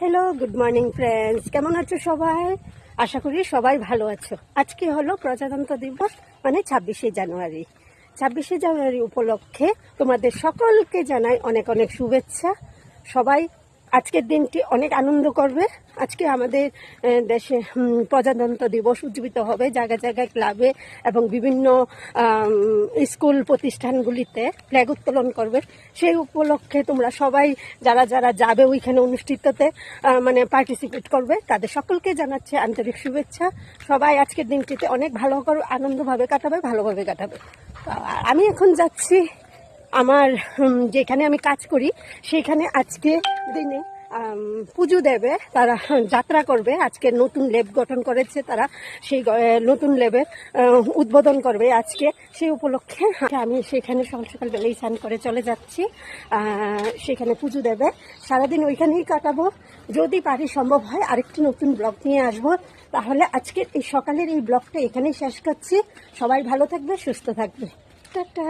Hello, good morning friends. কেমন আছো সবাই? আশা করি সবাই ভালো আছো। আজকে হলো প্রজাতন্ত্র দিবস, মানে 26শে জানুয়ারি। 26শে জানুয়ারি উপলক্ষে তোমাদের সকলকে জানাই অনেক অনেক শুভেচ্ছা। সবাই আজকের দিনটি অনেক আনন্দ করবে। আজকে আমাদের দেশে প্রজাতন্ত্র দিবস উদযাপিত হবে জায়গায় জায়গায়, ক্লাবে এবং বিভিন্ন স্কুল প্রতিষ্ঠানগুলিতে ফ্ল্যাগ উত্তোলন করবে। সেই উপলক্ষে তোমরা সবাই যারা যারা যাবে ওইখানে অনুষ্ঠিততে মানে পার্টিসিপেট করবে, তাদের সকলকে জানাচ্ছে আন্তরিক শুভেচ্ছা। সবাই আজকের দিনটিতে অনেক ভালো করে আনন্দভাবে কাটাবে, ভালোভাবে কাটাবে। আমি এখন যাচ্ছি আমার যেখানে আমি কাজ করি, সেখানে আজকে দিনে পুজো দেবে, তারা যাত্রা করবে। আজকে নতুন ল্যাব গঠন করেছে তারা, সেই নতুন ল্যাবের উদ্বোধন করবে আজকে। সেই উপলক্ষে আমি সেখানে সকাল সকালবেলায় স্নান করে চলে যাচ্ছি। সেখানে পুজো দেবে, সারাদিন ওইখানেই কাটাবো। যদি পারি, সম্ভব হয় আরেকটি নতুন ব্লগ নিয়ে আসবো। তাহলে আজকের এই সকালের এই ব্লগটা এখানেই শেষ করছি। সবাই ভালো থাকবে, সুস্থ থাকবে। টাটা।